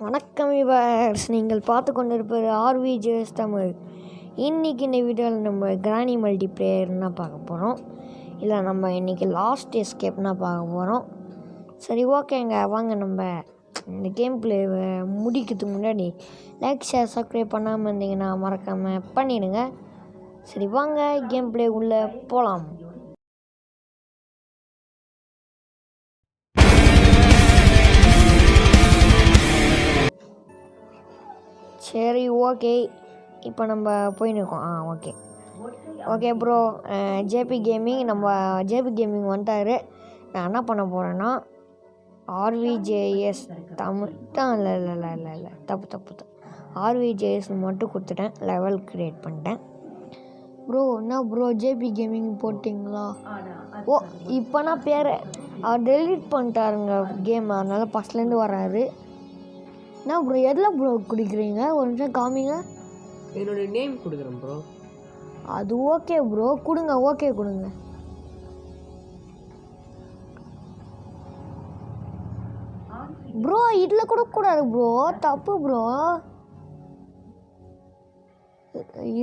வணக்கம் விவர்ஸ், நீங்கள் பார்த்து கொண்டிருப்பது ஆர்விஜேஎஸ் தமிழ். இன்றைக்கி இந்த வீடியோவில் நம்ம கிராணி மல்டிப்ளேயர்னா பார்க்க போகிறோம். இல்லை நம்ம இன்றைக்கி லாஸ்ட் எஸ்கேப்னா பார்க்க போகிறோம். சரி, ஓகேங்க, வாங்க நம்ம இந்த கேம் பிளேவை முடிக்கிறதுக்கு முன்னாடி லைக் ஷேர் சப்ஸ்கிரைப் பண்ணாமல் இருந்தீங்கன்னா மறக்காமல் பண்ணிடுங்க. சரி, வாங்க கேம் பிளே உள்ளே போகலாம். சரி, ஓகே, இப்போ நம்ம போயின்னு இருக்கோம். ஓகே ப்ரோ, ஜேபி கேமிங் வந்துட்டார். நான் என்ன பண்ண போகிறேன்னா ஆர்விஜேஎஸ் தமிழ் தான். இல்லை தப்பு ஆர்விஜேஎஸ் மட்டும் கொடுத்துட்டேன். லெவல் க்ரியேட் பண்ணிட்டேன். ப்ரோ என்ன ப்ரோ ஜேபி கேமிங் போட்டிங்களா? ஓ, இப்போனா பேர் அவர் டெலீட் பண்ணிட்டாருங்க கேம், அதனால் ஃபஸ்ட்லேருந்து வராரு. என்ன ப்ரோ எதில் ப்ரோ குடிக்கிறீங்க? ஒரு நிமிஷம் காமிங்க. என்னோட நேம் கொடுக்குறேன் ப்ரோ. அது ஓகே ப்ரோ, கொடுங்க. ஓகே கொடுங்க. ப்ரோ இதில் கொடுக்கக்கூடாது ப்ரோ, தப்பு ப்ரோ.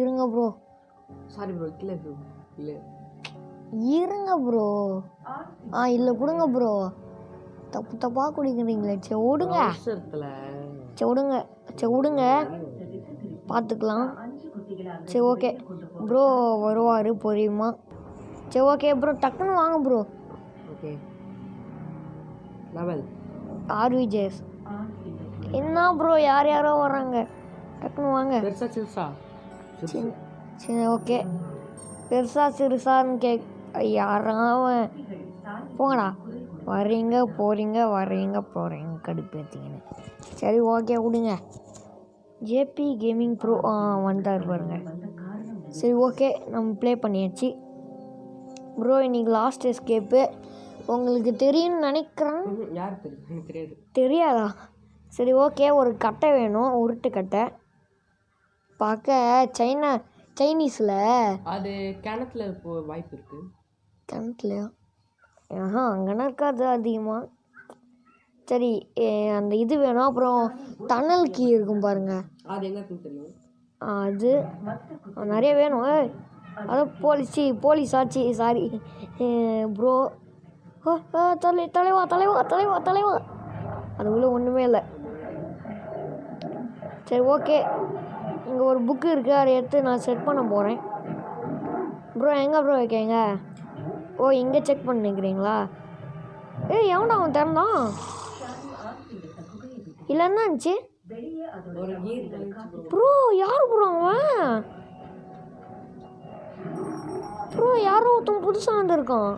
இருங்க ப்ரோ. சாரி ப்ரோ, இல்லை ப்ரோ, இல்லை இருங்க ப்ரோ. இல்லை கொடுங்க ப்ரோ. தப்பாக குடிக்கிறீங்களே. சரி விடுங்க, பார்த்துக்கலாம். சரி ஓகே ப்ரோ, வருவார் பொரியுமா. சரி ஓகே ப்ரோ, டக்குன்னு வாங்க ப்ரோ. Okay level ஆர்விஜேஎஸ். என்ன ப்ரோ யாரோ வராங்க, டக்குன்னு வாங்க. சரி ஓகே, பெருசா சிறுசான்னு யாராவது போங்கடா. வர்றீங்க போகிறீங்க கடுப்பேற்றிங்கன்னு. சரி ஓகே விடுங்க. ஜேபி கேமிங் ப்ரோ வந்துட்டார் பாருங்க. சரி ஓகே, நம்ம ப்ளே பண்ணியாச்சு ப்ரோ. இன்றைக்கி லாஸ்ட் எஸ்கேப்பு உங்களுக்கு தெரியும்னு நினைக்கிறேன். தெரியாதா? சரி ஓகே, ஒரு கட்டை வேணும், உருட்டு கட்டை. பார்க்க சைனீஸில் அது கிணத்துல வாய்ப்பு இருக்குது. கிணத்துலையா? அங்கேனா இருக்காது அதிகமாக. சரி, அந்த இது வேணும். அப்புறம் டனல் கீ இருக்கும் பாருங்கள், அது எங்கே தெரியும்? அது நிறைய வேணும். அதான் போலீஸ் ஆச்சு. Sorry bro. தலைவா. அதுக்குள்ளே ஒன்றுமே இல்லை. சரி ஓகே, இங்கே ஒரு புக்கு இருக்குது, அதை எடுத்து நான் செட் பண்ண போகிறேன். ப்ரோ எங்கே ப்ரோ இருக்கீங்க? ஓ, இங்கே செக் பண்ணிக்கிறீங்களா? எவன்டா அவன் திறந்தான்? இல்லை என்ன இருந்துச்சு ப்ரோ? யார் ப்ரோ அவன்? ப்ரோ யாரோ ஒருத்தன் புதுசாக வந்திருக்கான்.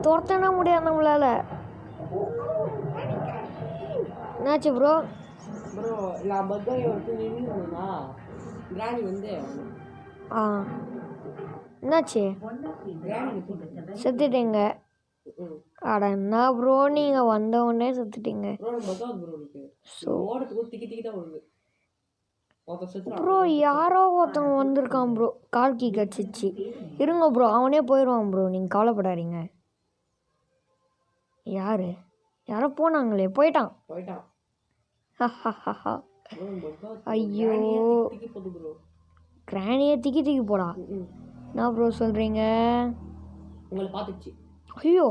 துரத்தனா முடியாது நம்மளால. என்னாச்சு ப்ரோ? என்னாச்சு? செத்துட்டீங்க? அட என்ன ப்ரோ, நீங்கள் வந்த உடனே செத்துட்டீங்க. ப்ரோ யாரோ ஒருத்தவங்க வந்திருக்கான் ப்ரோ, கால் கீ கடிச்சிச்சு. இருங்க ப்ரோ, அவனே போயிடுவான் ப்ரோ, நீங்கள் கவலைப்படாதீங்க. யாரோ போனாங்களே, போயிட்டான். ஐயோ, கிராணியை திக்கி போடா. என்ன ப்ரோ சொல்கிறீங்க? ஐயோ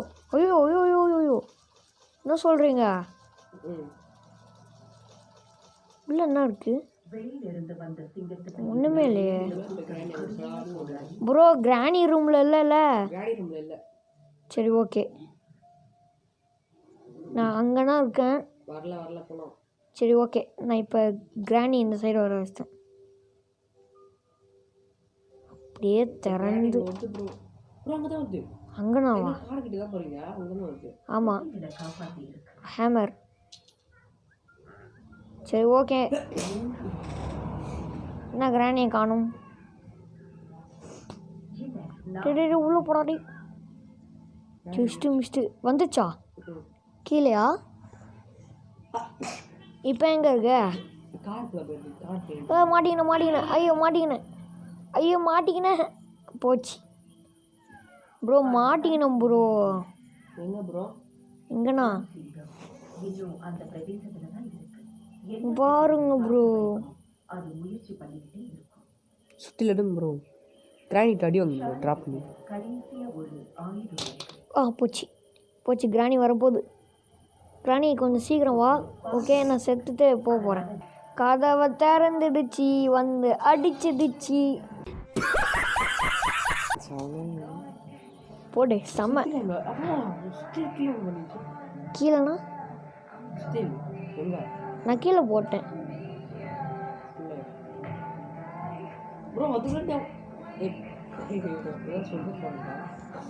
என்ன சொல்கிறீங்க? உள்ள என்ன இருக்கு? ஒன்றுமே இல்லையே ப்ரோ. கிராணி ரூமில் இல்லைல்ல? சரி ஓகே, நான் அங்கேனா இருக்கேன். சரி ஓகே, நான் இப்போ கிராணி இந்த சைடு வர வச்சிட்டேன். அப்படியே திறந்து அங்கனாவா? ஆமாம், ஹேமர். சரி ஓகே, என்ன கிராணியை காணும்? உள்ள போடாடி. மிஸ்ட்டு வந்துச்சா கீழேயா? இப்போ எங்கே இருக்க? மாட்டிக்கினேன். ஐயோ மாட்டிக்கினேன். போச்சு ப்ரோ, மாட்டிக்கினோம் ப்ரோ. எங்கே ப்ரோ? எங்கண்ணா? பாருங்க ப்ரோ. சுற்றில இடம் ப்ரோ. கிரானிட் அடி வாங்க ட்ராப் பண்ணி. போச்சு போச்சு. கிராணி வரப்போகுது. கிராணி கொஞ்சம் சீக்கிரம் வா. ஓகே, நான் செத்துட்டு போக போகிறேன். கதவை திறந்துடுச்சு, வந்து அடிச்சிடுச்சு. போடு செம்ம. கீழேண்ணா நான் கீழே போட்டேன்.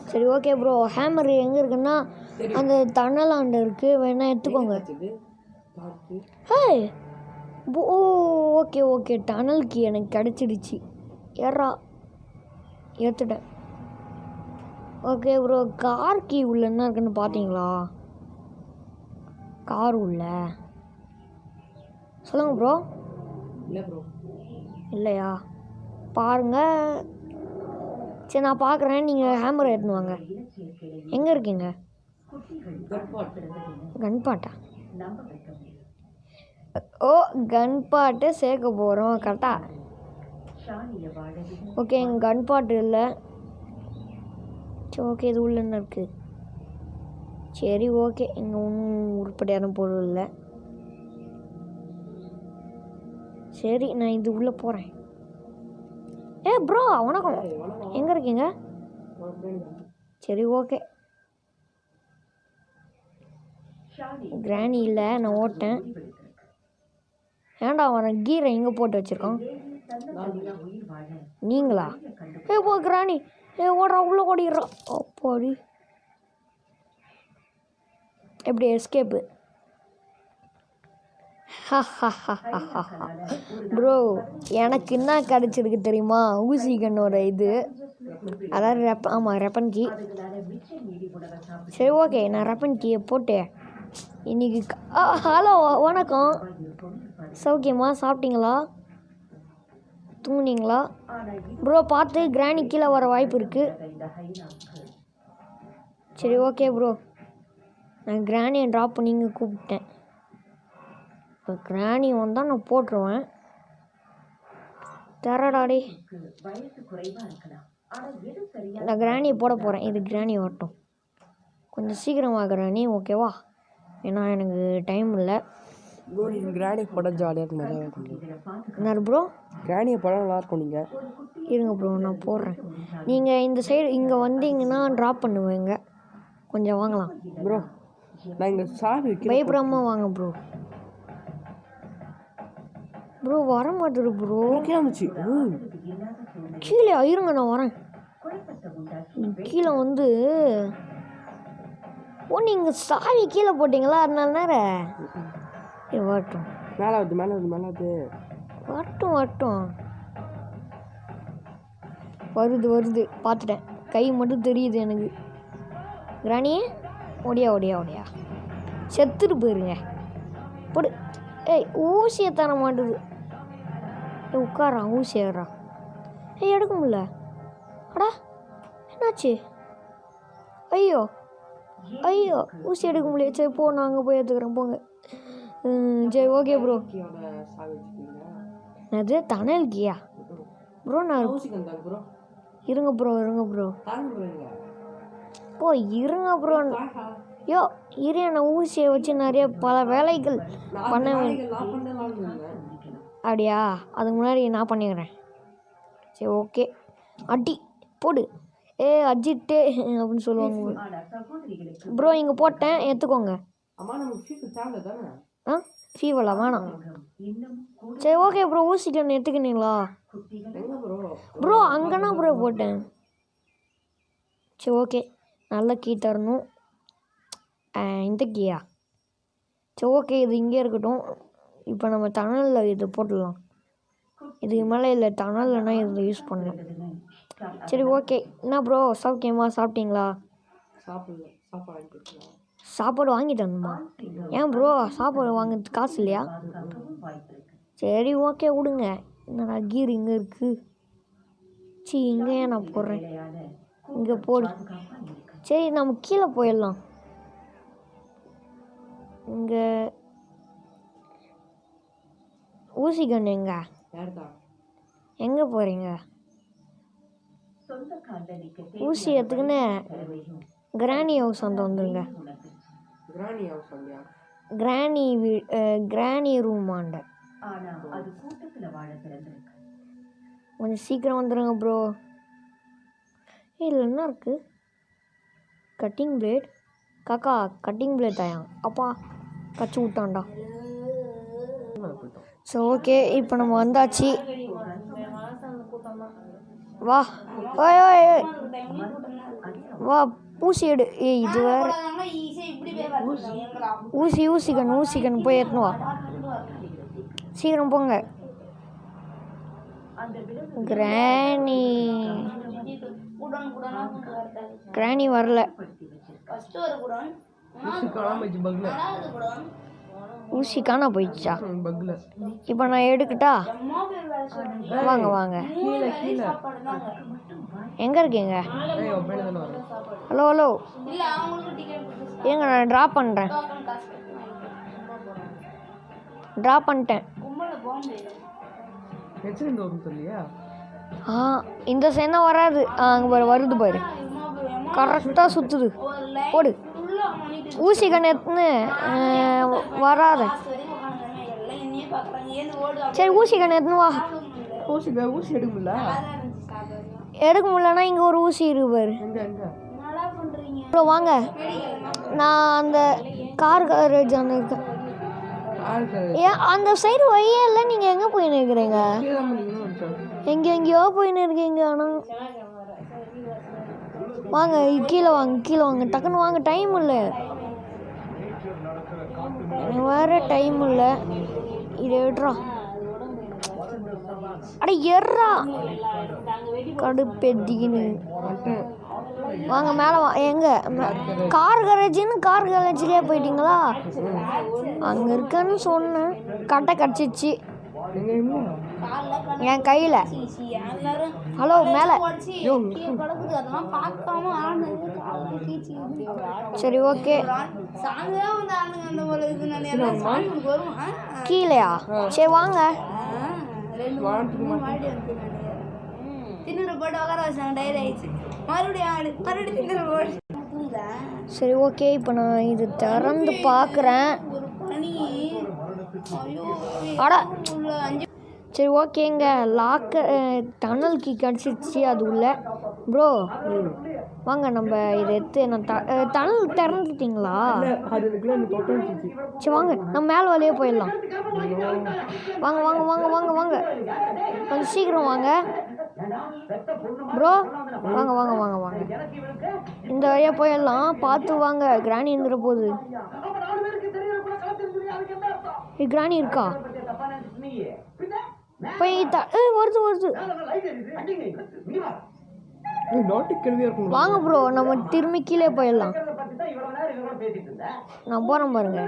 சரி ஓகே ப்ரோ. ஹேமர் எங்கே இருக்குன்னா அந்த தணலாண்ட இருக்குது, வேணா எடுத்துக்கோங்க. ஹே ஓ ஓகே ஓகே, டனல் கீ எனக்கு கிடச்சிடுச்சு. ஏறா ஏற்றுட்டேன். ஓகே ப்ரோ, கார் கீ உள்ள என்ன இருக்குன்னு பார்த்தீங்களா? கார் உள்ள சொல்லுங்கள் ப்ரோ. இல்லை ப்ரோ. இல்லையா? பாருங்க. சரி நான் பார்க்குறேன். நீங்கள் ஹேமரை எடுத்துன்னு வாங்க. எங்கே இருக்கீங்க? கன்பாட்டா? ஓ, கன்பாட்டை சேர்க்க போகிறோம் கரெக்டா? ஓகே, எங்கள் கன்பாட்டு இல்லை. சரி ஓகே, இது உள்ள என்ன இருக்குது? சரி ஓகே, இங்கே ஒன்றும் உருப்படியான பொருள் இல்லை. சரி நான் இது உள்ளே போகிறேன். ப்ரோ வணக்கம், எங்கே இருக்கீங்க? சரி ஓகே. கிராணி இல்லை, நான் ஓட்டேன். ஏன்டா அவனை கீரை எங்கே போட்டு வச்சுருக்கோம்? நீங்களா? போ கிராணி. ஓடுறா, உள்ளே ஓடிடுறா. அப்பாடி, எப்படி எஸ்கேப்பு? ப்ரோ எனக்கு என்ன கிடச்சிருக்கு தெரியுமா? ஊசி கண்ணோட இது, அதாவது ஆமாம் ரெப்பன் கீ. சரி ஓகே, நான் ரெப்பன் கீயை போட்டு இன்னைக்கு ஹலோ வணக்கம், சௌக்கியமா? சாப்பிட்டீங்களா? தூங்குனீங்களா? ப்ரோ பார்த்து, கிராணி கீழே வர வாய்ப்பு இருக்குது. சரி ஓகே ப்ரோ, நான் கிராணியை ட்ராப் பண்ணி இங்கே கூப்பிட்டேன். இப்போ கிராணி வந்தால் நான் போட்டுருவேன். தரடாடி, நான் கிராணியை போட போகிறேன். இது கிராணி வரட்டும். கொஞ்சம் சீக்கிரமாக கிராணி, ஓகேவா? ஏன்னா எனக்கு டைம் இல்லை. ப்ரோ நீங்கள் கிராணி போட ஜாலியாக இருக்கும், மஜாவாக இருக்கும். என்ன ப்ரோ? கிராணியை போட நல்லாயிருக்கும். நீங்கள் இருங்க ப்ரோ, நான் போடுறேன். நீங்கள் இந்த சைடு இங்கே வந்தீங்கன்னா ட்ராப் பண்ணுவேங்க. கொஞ்சம் வாங்கலாம் ப்ரோ. நான் இங்கே சாவி பயப்படாமல் வாங்க ப்ரோ. ப்ரோ வர மாட்டேது ப்ரோ. கேமுச்சு கீழே இருங்க, நான் வரேன். கீழே வந்து நீங்கள் சாவி கீழே போட்டிங்களா? அதனால நேரம் வரட்டும். மேலே வருது, மேலே வருது, மேலே வருது. வரட்டும் வரட்டும். வருது வருது, பார்த்துட்டேன். கை மட்டும் தெரியுது எனக்கு. கிராணி ஓடியா ஓடியா ஓடியா, செத்துட்டு போயிருங்க. போடு. ஊசியை தர மாட்டுது. உட்காரான், ஊசி ஏறான். எடுக்க முடியல. அடா என்னாச்சு? ஐயோ ஐயோ, ஊசி எடுக்க முடியல. சரி போ, நான் அங்கே போய் எடுத்துக்கிறேன், போங்க. சரி ஓகே ப்ரோ. அது தனல் கியா ப்ரோ? நான் இருங்க ப்ரோ, இருங்க ப்ரோ, போ இருங்க ப்ரோ. யோ இரு, நான் ஊசியை வச்சு நிறைய பல வேலைகள் பண்ண. அப்படியா? அதுக்கு முன்னாடி நான் பண்ணிக்கிறேன். சரி ஓகே, அடி போடு. அஜிட்டே அப்படின்னு சொல்லுவாங்க ப்ரோ. இங்கே போட்டேன், எடுத்துக்கோங்க. ஃபீவலா வேணாம். சரி ஓகே ப்ரோ, ஊசிக்கு ஒன்று எடுத்துக்கினீங்களா ப்ரோ? அங்கேனா ப்ரோ போட்டேன். சரி ஓகே, நல்ல கீ தரணும். இந்த கீயா? சரி ஓகே, இது இங்கே இருக்கட்டும். இப்போ நம்ம தணலில் இது போட்டுடலாம். இதுக்கு மேலே இல்லை, தணல்னா இதில் யூஸ் பண்ணலாம். சரி ஓகே. என்ன ப்ரோ சௌக்கியமா? சாப்பிட்டீங்களா? சாப்பாடு வாங்கி தரணுமா? ஏன் ப்ரோ சாப்பாடு வாங்கிறதுக்கு காசு இல்லையா? சரி ஓகே விடுங்க. என்னடா கீர் இங்கே இருக்குது? இங்கே ஏன் நான் போடுறேன்? இங்கே போடு. சரி நம்ம கீழே போயிடலாம். இங்கே ஊசி கன் எங்கே போகிறீங்க? ஊசி எடுத்துக்கின்னு கிராணி ஹவுஸ் வந்துருங்க. கிராணி ரூமாண்ட கொஞ்சம் சீக்கிரம் வந்துடுங்க ப்ரோ. இதில் என்ன இருக்குது? Cutting blade. காக்கா கட்டிங் பிளேட் தாயா? அப்பா கச்சு விட்டான்டா. ஸோ ஓகே, இப்போ நம்ம வந்தாச்சு. வா ஓய் ஓய் ஓய் வா, ஊசி எடு. இது வேறு ஊசிக்கன் போய் எடுத்துன்னு வா. சீக்கிரம் போங்க. கிராணி வரல. ஊசி காணா போயிடுச்சா? இப்போ நான் எடுக்கட்டா? வாங்க வாங்க. எங்கே இருக்கீங்க? ஹலோ ஹலோ, ஏங்க நான் ட்ராப் பண்ணிட்டேன். இந்த சைனா வராது. அங்கே பாரு, வருது பாரு, கரெக்டாக சுற்றுது. போடு ஊசி கண் எடுத்துன்னு வராத. சரி ஊசி கண் எடுத்துன்னு வா. ஊசி எடுக்க முடியலன்னா இங்கே ஒரு ஊசி இருக்கு பாரு. ப்ரோ வாங்க, நான் அந்த கார் கேரேஜ் அந்த இருக்கேன். ஏன் அந்த சைடு வழியே இல்லை? நீங்கள் எங்கே போயின்னு இருக்கிறீங்க? எங்கெங்கேயோ போயின்னு இருக்கீங்க. ஆனால் வாங்க, கீழே வாங்க டக்குன்னு வாங்க. டைம் இல்லை, வேறு டைம் இல்லை. இதை விட்றா. அட எர்றா, கடுப்பெத்திக்கின்னு வாங்க மேலே வா. எங்கே கார் கேரேஜ்லேயே போயிட்டீங்களா? அங்கே இருக்கன்னு சொன்னேன். கட்டை கடிச்சிச்சு என் கையில். ஹலோ மேலே. சரி ஓகே, கீழேயா? சரி வாங்க. சரி ஓகே, இப்போ நான் இது திறந்து பார்க்குறேன். அட சரி ஓகேங்க, லாக்கர் டனல் கீ கிடச்சிருச்சு அது உள்ள. ப்ரோ வாங்க, நம்ம இதை எடுத்து நான் டனல் திறந்துட்டிங்களா? சரி வாங்க, நம்ம மேலே வழியே போயிடலாம். வாங்க வாங்க வாங்க வாங்க வாங்க, கொஞ்சம் சீக்கிரம் வாங்க ப்ரோ. வாங்க வாங்க வாங்க வாங்க, இந்த வழியாக போயிடலாம். பார்த்து வாங்க, கிராணி இருந்துட போகுது. கிராணி இருக்கா? போய் வருது. வாங்க ப்ரோ, நம்ம திரும்பி கீழே போயிடலாம். நான் போகிறேன் பாருங்க.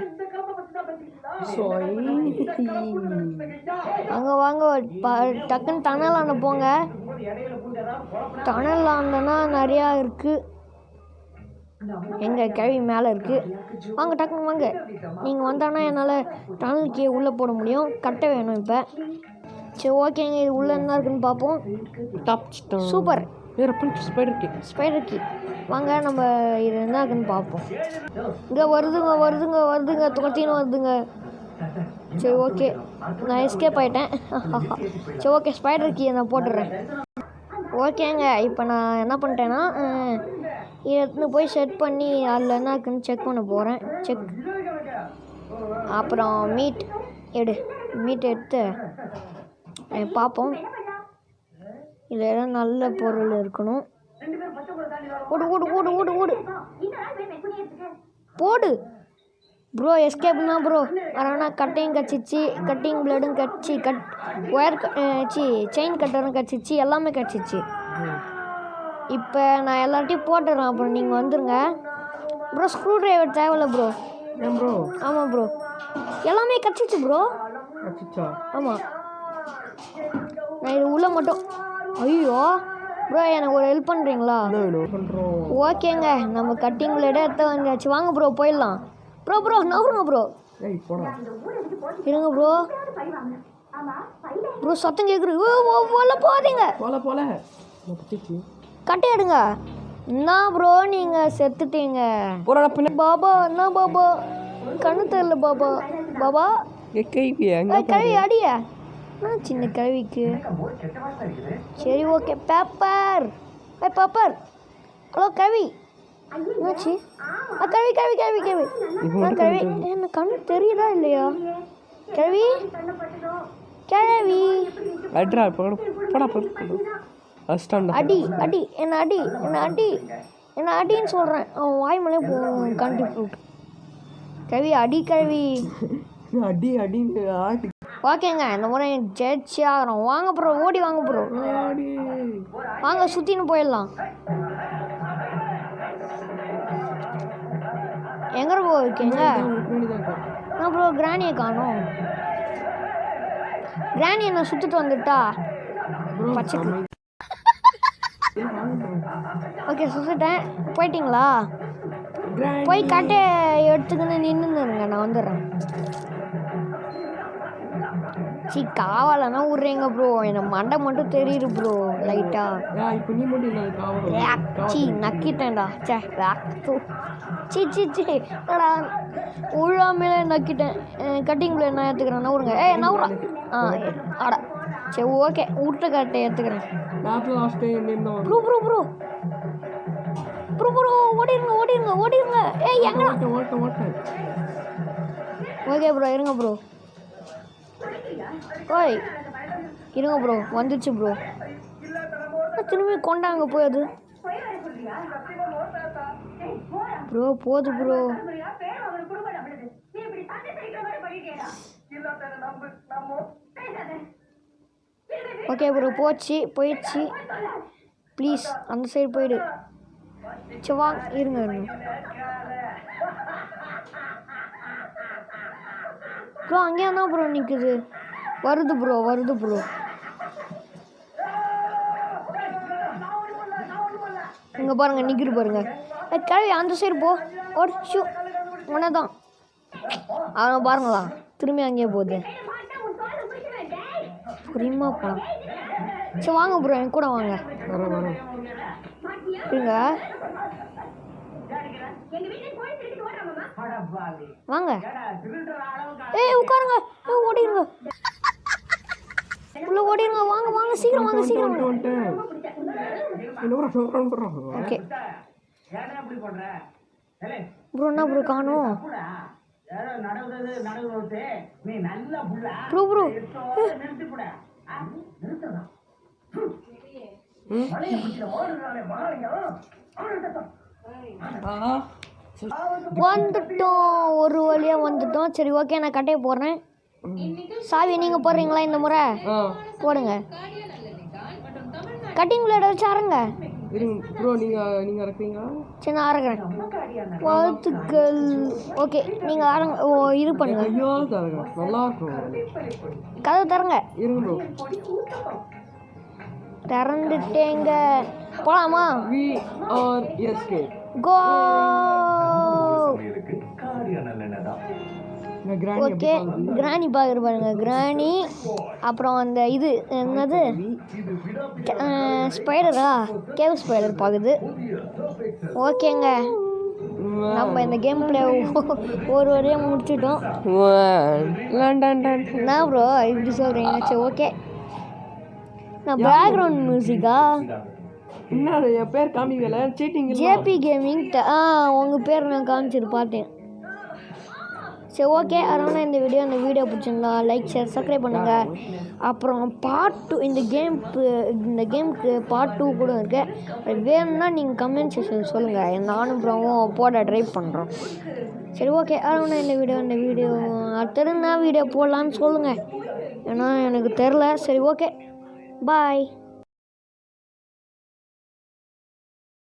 அங்கே வாங்க, டக்குன்னு டனல் ஆண்ட போங்க. டனல் ஆண்டனா நிறையா இருக்குது. எங்கள் கேள்வி மேலே இருக்குது. வாங்க டக்குன்னு வாங்க. நீங்கள் வந்தானா என்னால் டனலுக்கு உள்ளே போட முடியும். கட்ட வேணும் இப்போ. சரி ஓகேங்க, இது உள்ளே என்ன இருக்குன்னு பார்ப்போம். Super, spider key. வாங்க நம்ம இது என்ன இருக்குன்னு பார்ப்போம். இங்கே வருதுங்க துரத்தின்னு வருதுங்க. சரி ஓகே, நான் எஸ்கேப் ஆகிட்டேன். சரி ஓகே, ஸ்பைடர் கீயை நான் போட்டுடுறேன். ஓகேங்க, இப்போ நான் என்ன பண்ணிட்டேன்னா இதை எடுத்துன்னு போய் செட் பண்ணி அதில் என்ன இருக்குன்னு செக் பண்ண போகிறேன். அப்புறம் மீட் எடுத்து பார்ப்போம். இதில் எதாவது நல்ல பொருள் இருக்கணும். போடு ப்ரோ, எஸ்கேப்னா ப்ரோ. ஆனால் கட்டையும் கிடச்சிச்சு, கட்டிங் பிளேடும் கிடச்சி, செயின் கட்டரும் கிடச்சிச்சு, எல்லாமே கிடச்சிச்சு. இப்போ நான் எல்லார்ட்டையும் போட்டுறேன். அப்புறம் நீங்கள் வந்துடுங்க ப்ரோ. ஸ்க்ரூ ட்ரைவர் தேவையில்ல ப்ரோ. ஆமாம் ப்ரோ, எல்லாமே கிடச்சிச்சு ப்ரோ. ஆமாம், நான் இது உள்ள மட்டும். ஐயோ ப்ரோ, எனக்கு ஒரு ஹெல்ப் பண்ணுறீங்களா? ஓகேங்க, நம்ம கட்டிங் பிளேடே எடுத்து வந்தாச்சு. வாங்க ப்ரோ போயிடலாம். ப்ரோ நவருங்க ப்ரோ. ஏய் போடா. இருங்க ப்ரோ. ப்ரோ சத்தம் கேட்குது. போகாதீங்க. போல பச்சிச்சு. கட்டை எடுங்க. என்ன ப்ரோ நீங்கள் செத்துட்டீங்க. போடா பின்ன. பாபா என்ன பாபா கண்ணு தெரியல பாபா. பாபா கேவி கழுவி அடிய சின்ன கழுவிக்கு. சரி ஓகே பேப்பர் பேப்பர். ஹலோ கழுவி என்னாச்சு? கழுவி கழுவி கழுவி கழுவி கழுவி. என்ன கண்ணு தெரியுதா இல்லையா? கழுவி கிழவி அட்ரா போடா அடி அடி என்ன அடி என்ன அடி என்ன அடின்னு சொல்கிறேன். அவன் வாய் மேலே போகும் கண்டி ஃப்ரூட். கழுவி அடி கழுவி அடி அடின்னு ஆடி. ஓகேங்க இந்த முறை ஜெயிச்சு ஆகிறோம். வாங்க ப்ரோ ஓடி வாங்க ப்ரோ. வாங்க சுற்றின்னு போயிடலாம். எங்கே ப்ரோ இருக்கீங்க? நான் ப்ரோ கிராணியை காணோம். கிராணி என்ன சுற்றிட்டு வந்துட்டா பச்சைக்கு. ஓகே சுற்றிட்டேன். போயிட்டீங்களா? போய் கட்டை எடுத்துக்கின்னு நின்றுங்க. நான் வந்துடுறேன். காவலனா விட்றீங்க ப்ரோ. எனக்கு மண்டை மட்டும் தெரியுது ப்ரோ லைட்டாக. நக்கிட்டேன்டா. சீடா உழாமலே நக்கிட்டேன். கட்டிங் பிளேட் நான் ஏற்றுக்கிறேன். நவுருங்க. நவுறா. ஆடா சரி ஓகே விட்டு கட்டை ஏற்றுக்கிறேன். Bro bro bro bro bro ஓடிடுங்க ஓடிடுங்க ஓடிடுங்க. எங்க ஓகே ப்ரோ இருங்க ப்ரோ. ஓய் இருங்க ப்ரோ வந்துச்சு ப்ரோ. திரும்பி கொண்டாங்க போய் அது ப்ரோ போது ப்ரோ. ஓகே ப்ரோ போயிடுச்சு. ப்ளீஸ் அந்த சைடு போயிடு. சரி வாங்க இருங்க ப்ரோ. அங்கேயா தான் ப்ரோ நிற்குது. வருது ப்ரோ இங்கே பாருங்க நிற்கிது பாருங்க. கிளவி அந்த சைடு போ. ஒரு ஷூ உடனே தான் அவன் பாருங்களா திரும்பி அங்கேயே போகுது. புரியுமா போகலாம். சரி வாங்க ப்ரோ என் கூட வாங்க. இருங்க வாங்க. உட்காருங்க. ஓடிடுங்க உள்ள ஓடிடுங்க. வாங்க வாங்க சீக்கிரம் வாங்க சீக்கிரம். ஓகே ப்ரோ என்ன ப்ரோ காணோம்? ப்ரோ ப்ரோ வந்துட்டோம். ஒரு வழியாக வந்துட்டோம். சரி ஓகே நான் கட்டையை போடுறேன். சாவி நீங்கள் போடுறீங்களா இந்த முறை? போடுங்க. கட்டிங் பிளேட் வச்சு அரைங்க. சரி நான் அரைக்கிறேன். வாழ்த்துக்கள். ஓகே நீங்கள் அரைங்க. இது பண்ணுங்க. கதவு தரங்க. திறந்துட்டேங்க. போலாமா? கோ. ஓகே கிராணி பார்க்குற பாருங்க. கிராணி அப்புறம் அந்த இது என்னது ஸ்பைடரா கேவ் ஸ்பைடர் பார்க்குது. ஓகேங்க நம்ம இந்த கேம் பிளே ஒரு வரையாக முடிச்சிட்டோம். என்ன ப்ரோ இப்படி சொல்கிறீங்க? சரி ஓகே நான் பேக்ரவுண்ட் மியூசிக்கா என்ன என் பேர் காமிக்கல. Cheating JP gaming. உங்கள் பேர் நான் காமிச்சிட்டு பார்த்தேன். சரி ஓகே அதனால் இந்த வீடியோ பிடிச்சிருந்தா லைக் ஷேர் சப்ஸ்கிரைப் பண்ணுங்கள். அப்புறம் பார்ட் 2 இந்த கேமுக்கு பார்ட் 2 கூட இருக்குது. வேணும்னா நீங்கள் கமெண்ட் செக்ஷன் சொல்லுங்கள். நானும் அப்புறம் போட ட்ரை பண்ணுறோம். சரி ஓகே அதனால் இந்த வீடியோ அடுத்தது நான் வீடியோ போடலான்னு சொல்லுங்கள். ஏன்னா எனக்கு தெரில. சரி ஓகே பாய்.